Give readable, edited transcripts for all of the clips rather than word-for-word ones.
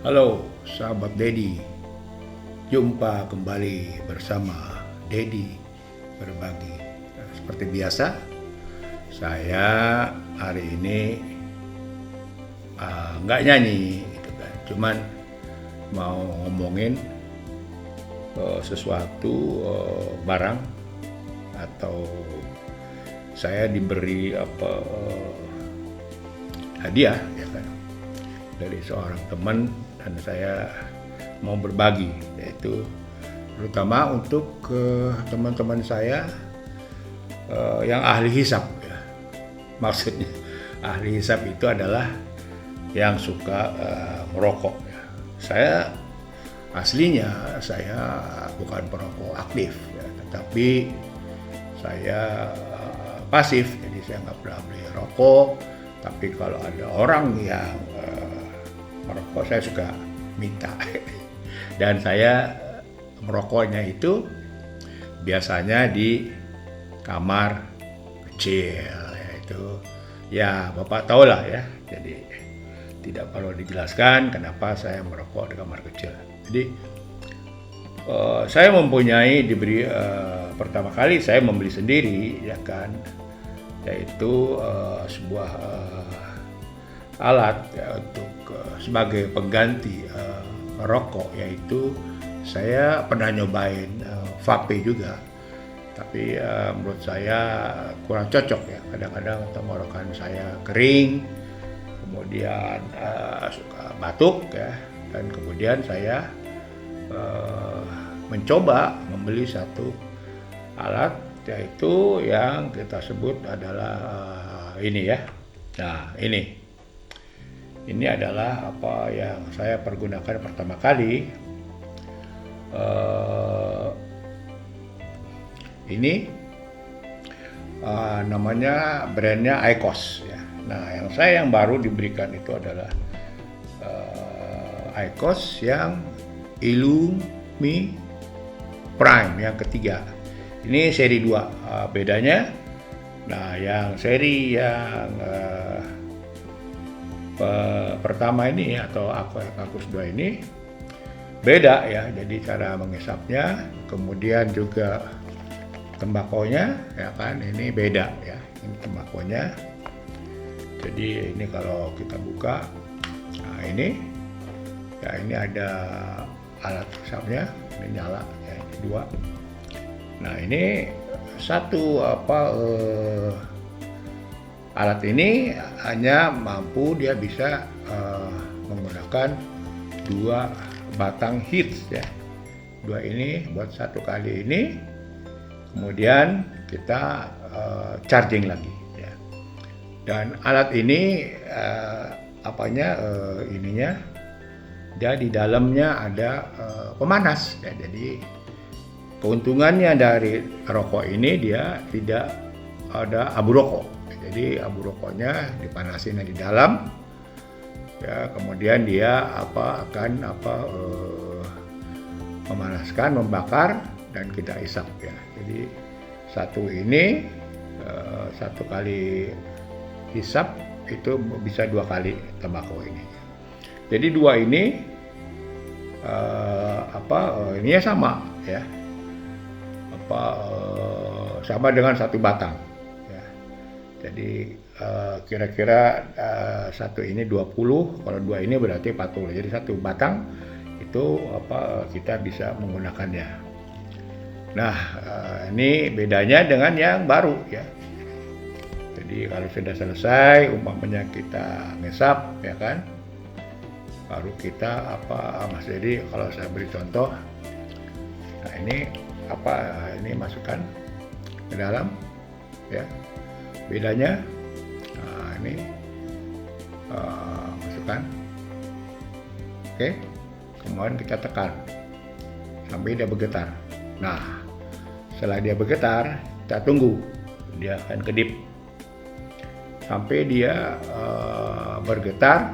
Halo sahabat Dedi, jumpa kembali bersama Dedi Berbagi. Nah, seperti biasa, saya hari ini nggak nyanyi, gitu kan. Cuman mau ngomongin sesuatu barang atau saya diberi hadiah, ya kan, dari seorang teman dan saya mau berbagi, yaitu terutama untuk teman-teman saya yang ahli hisab, ya. Maksudnya ahli hisab itu adalah yang suka merokok, ya. Saya aslinya saya bukan perokok aktif, ya, tetapi saya pasif, jadi saya nggak pernah beli rokok. Tapi kalau ada orang yang merokok, saya suka minta. Dan saya merokoknya itu biasanya di kamar kecil, yaitu ya Bapak tahu lah ya. Jadi tidak perlu dijelaskan kenapa saya merokok di kamar kecil. Jadi saya mempunyai pertama kali saya membeli sendiri, ya kan, yaitu sebuah alat, ya, untuk sebagai pengganti rokok, yaitu saya pernah nyobain vape juga, tapi menurut saya kurang cocok, ya. Kadang-kadang tenggorokan saya kering, kemudian suka batuk, ya, dan kemudian saya mencoba membeli satu alat, yaitu yang kita sebut adalah ini, ya. Nah, ini adalah apa yang saya pergunakan pertama kali. Ini namanya brandnya IQOS, ya. Nah, yang baru diberikan itu adalah IQOS yang Illumi Prime yang ketiga. Ini seri 2 bedanya. Nah, yang seri yang pertama ini atau IQOS 2 ini beda, ya. Jadi cara mengisapnya, kemudian juga tembakonya, ya kan, ini beda, ya. Ini tembakonya. Jadi ini kalau kita buka, nah ini, ya, ini ada alat isapnya, ini nyala, ya, ini 2. Nah, ini satu alat ini hanya mampu, dia bisa menggunakan 2 batang hits, ya. 2 ini buat satu kali ini, kemudian kita charging lagi, ya. Dan alat ini ininya, dia di dalamnya ada pemanas, ya. Jadi keuntungannya dari rokok ini, dia tidak ada abu rokok. Jadi abu rokoknya dipanasin di dalam, ya, kemudian dia akan memanaskan, membakar, dan kita isap, ya. Jadi satu ini satu kali hisap itu bisa 2 kali tembakau ini. Jadi 2 ini ininya sama, ya. Sama dengan satu batang, ya. Jadi kira-kira satu ini 20, kalau 2 ini berarti 40. Jadi satu batang itu kita bisa menggunakannya. Nah, ini bedanya dengan yang baru, ya. Jadi kalau sudah selesai, umpamanya kita ngesap, ya kan, baru kita Mas Dedi, kalau saya beri contoh, nah ini ini masukkan ke dalam, ya. Bedanya, nah ini masukkan, oke, kemudian kita tekan sampai dia bergetar. Nah, setelah dia bergetar, kita tunggu, dia akan kedip sampai dia bergetar.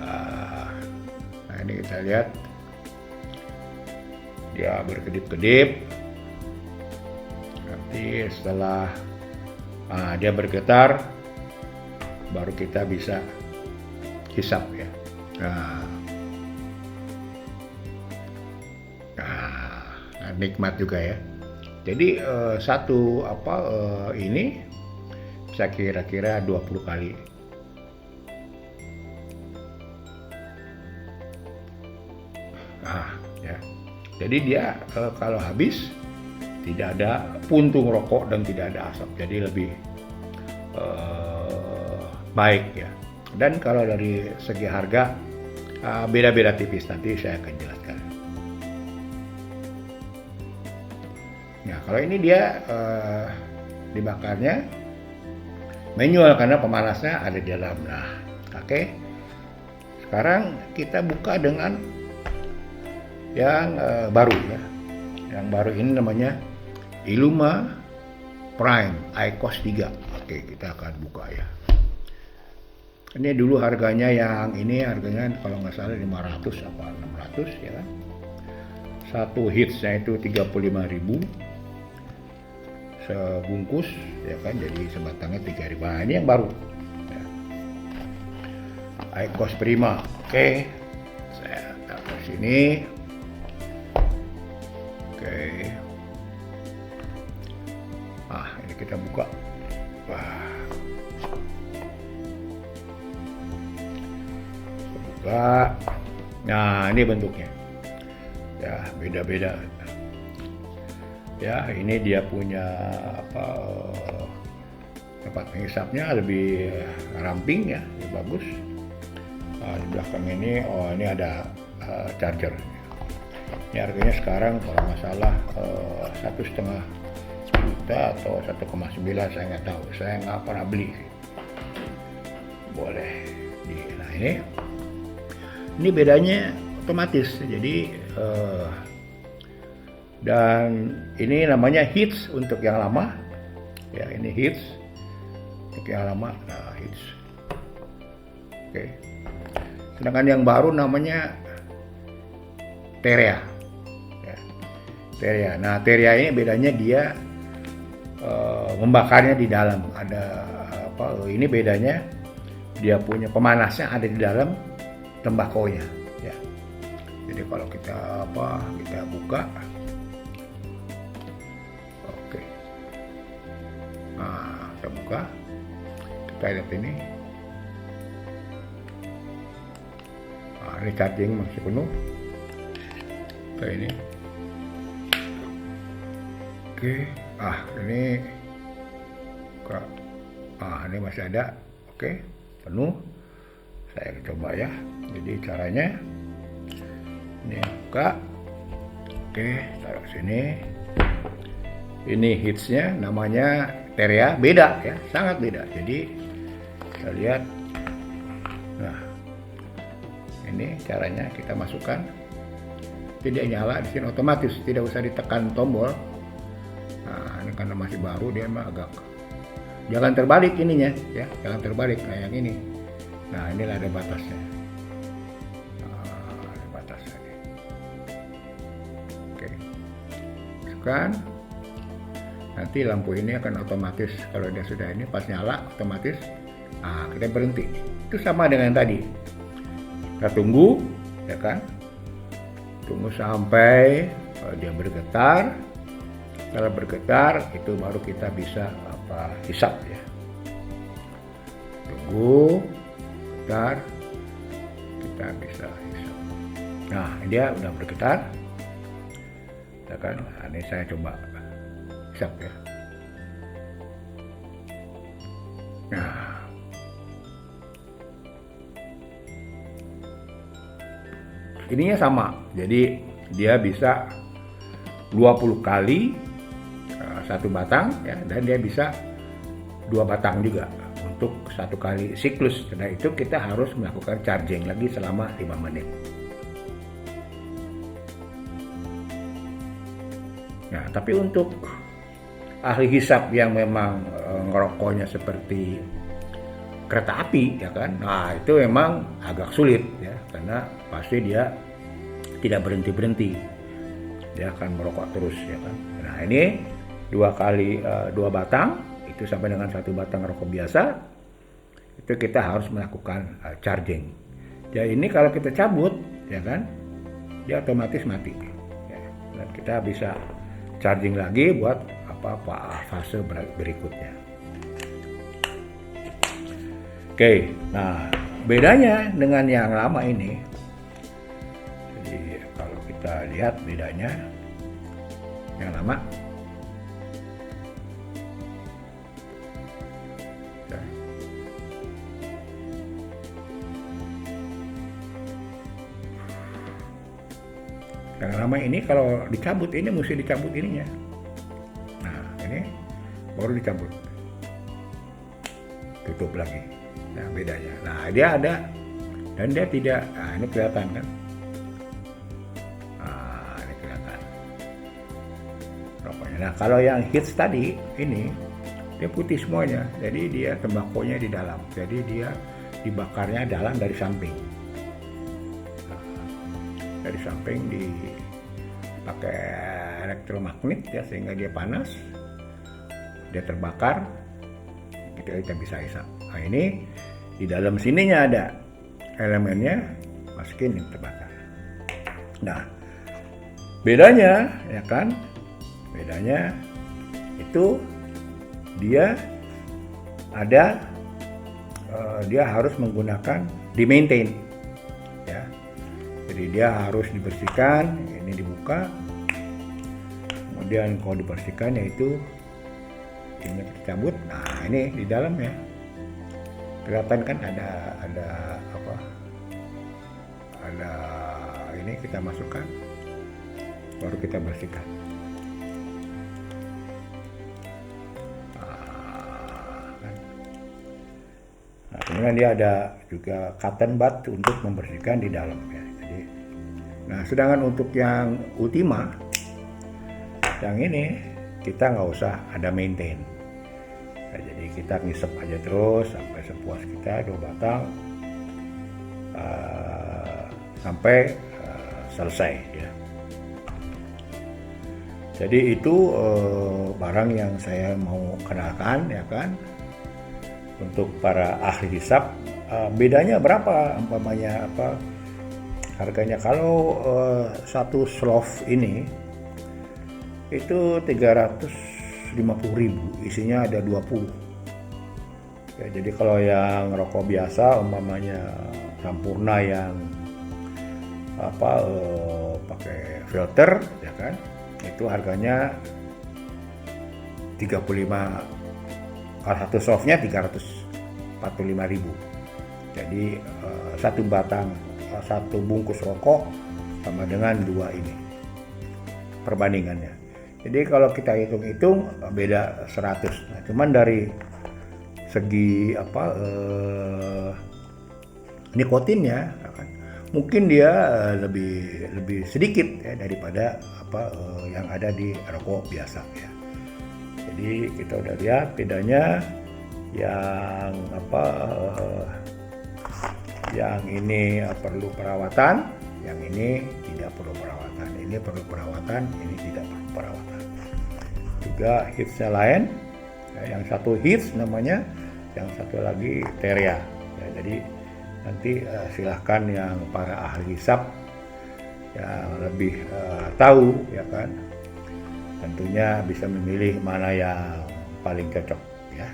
Nah, ini kita lihat dia berkedip-kedip. Nanti setelah dia bergetar, baru kita bisa hisap, ya. Nah, nikmat juga ya. Jadi satu ini bisa kira-kira 20 kali. Ya. Jadi dia kalau habis tidak ada puntung rokok dan tidak ada asap. Jadi lebih baik ya. Dan kalau dari segi harga beda-beda tipis, nanti saya akan jelaskan. Nah, kalau ini dia dibakarnya manual karena pemanasnya ada di dalam. Nah, oke. Sekarang kita buka dengan yang baru ya. Yang baru ini namanya Illuma Prime IQOS 3. Oke, kita akan buka ya. Ini dulu harganya harganya kalau nggak salah 500 apa 600 ya kan. Satu hitsnya itu 35.000 sebungkus ya kan, jadi sebatangnya 3.000. Nah, ini yang baru ya. IQOS Prima. Oke, saya taruh sini. Oke, ini kita buka. Wah, buka. Nah, ini bentuknya ya, beda-beda ya. Ini dia punya tempat menghisapnya lebih ramping ya, lebih bagus. Di belakang ini ini ada charger. Ini harganya sekarang kalau nggak salah 1,5 juta atau 1,9, saya nggak tahu, saya nggak pernah beli. Boleh nah ini bedanya otomatis, jadi dan ini namanya hits untuk yang lama ya, ini hits untuk yang lama. Nah, hits. Oke. Sedangkan yang baru namanya Terea ya. Terea. Nah, Terea ini bedanya dia membakarnya di dalam, ada ini bedanya dia punya pemanasnya ada di dalam tembakonya ya. Jadi kalau kita buka, oke, nah kita buka, kita lihat ini, ini charging masih penuh kayak ini. Oke, ini buka, ini masih ada, oke, penuh. Saya coba ya. Jadi caranya ini buka, oke, taruh sini. Ini hitsnya namanya Terea, beda ya, sangat beda. Jadi kita lihat, nah ini caranya kita masukkan, tidak nyala di sini otomatis, tidak usah ditekan tombol. Nah, ini karena masih baru dia mah agak, jangan terbalik ininya ya, jangan terbalik kayak yang ini. Nah, inilah ada batasnya. Ada batasnya. Oke. Masukkan. Nanti lampu ini akan otomatis, kalau dia sudah ini pas nyala otomatis. Kita berhenti. Itu sama dengan tadi. Kita tunggu, ya kan? Tunggu sampai dia bergetar. Kalau bergetar itu baru kita bisa hisap ya. Tunggu. Bentar, kita bisa hisap. Nah, dia udah bergetar ya kan. Nah, ini saya coba hisap ya. Nah, ininya sama, jadi dia bisa 20 kali satu batang ya, dan dia bisa 2 batang juga untuk satu kali siklus. Karena itu kita harus melakukan charging lagi selama 5 menit. Nah, tapi untuk ahli hisap yang memang ngerokoknya seperti kereta api ya kan, nah itu memang agak sulit ya, karena pasti dia tidak berhenti, dia akan merokok terus ya kan. Nah, ini 2 batang itu sampai dengan 1 batang rokok biasa, itu kita harus melakukan charging. Ya ini kalau kita cabut, ya kan, dia otomatis mati. Ya. Dan kita bisa charging lagi buat apa fase berikutnya. Oke, nah bedanya dengan yang lama ini, jadi kalau kita lihat bedanya yang lama. Yang lama ini kalau dicabut, ini mesti dicabut ininya. Nah ini baru dicabut, tutup lagi. Nah bedanya. Nah dia ada dan dia tidak. Nah ini kelihatan kan? Nah ini kelihatan rokoknya. Nah kalau yang hits tadi ini dia putih semuanya. Jadi dia tembakonya di dalam. Jadi dia dibakarnya dalam dari samping. Dari samping dipakai elektromagnet ya, sehingga dia panas, dia terbakar, kita bisa hisap. Nah ini di dalam sininya ada elemennya, masukin yang terbakar. Nah bedanya ya kan, bedanya itu dia ada dia harus menggunakan di maintain ya. Jadi dia harus dibersihkan, ini dibuka, kemudian kalau dibersihkan yaitu ini kita cabut. Nah ini di dalamnya kelihatan kan ada apa? Ada ini kita masukkan, baru kita bersihkan. Nah, kemudian dia ada juga cotton bud untuk membersihkan di dalam ya. Nah, sedangkan untuk yang Ultima, yang ini kita nggak usah ada maintain. Nah, jadi kita ngisep aja terus sampai sepuas kita 2 batang sampai selesai ya. Jadi itu barang yang saya mau kenalkan ya kan untuk para ahli hisap. Bedanya berapa umpamanya apa? Harganya kalau satu slof ini itu 350.000, isinya ada 20. Ya, jadi kalau yang rokok biasa umpamanya Sampurna yang apa pakai filter ya kan, itu harganya 35. Kalau satu softnya 345.000. Jadi satu batang, satu bungkus rokok sama dengan 2 ini perbandingannya. Jadi kalau kita hitung-hitung beda 100. Nah, cuman dari segi apa nikotinnya kan, mungkin dia lebih sedikit ya daripada apa yang ada di rokok biasa ya. Jadi kita udah lihat bedanya yang apa yang ini perlu perawatan, yang ini tidak perlu perawatan. Ini perlu perawatan, ini tidak perlu perawatan. Juga hitsnya lain, ya, yang satu hits namanya, yang satu lagi terea. Ya, jadi nanti silahkan yang para ahli hisap yang lebih tahu ya kan, tentunya bisa memilih mana yang paling cocok ya.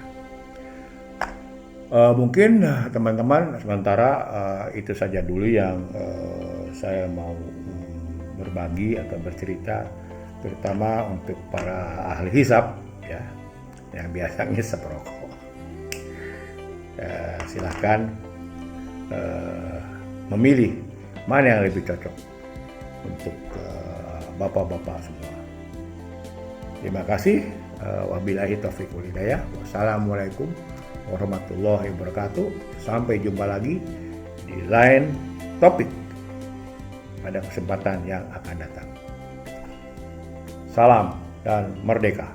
Mungkin teman-teman sementara itu saja dulu yang saya mau berbagi atau bercerita, terutama untuk para ahli hisap ya yang biasa ngisap rokok. Silahkan memilih mana yang lebih cocok untuk bapak-bapak semua. Terima kasih. Wabillahi taufiq wal hidayah. Wassalamualaikum warahmatullahi wabarakatuh. Sampai jumpa lagi di lain topik pada kesempatan yang akan datang. Salam dan merdeka.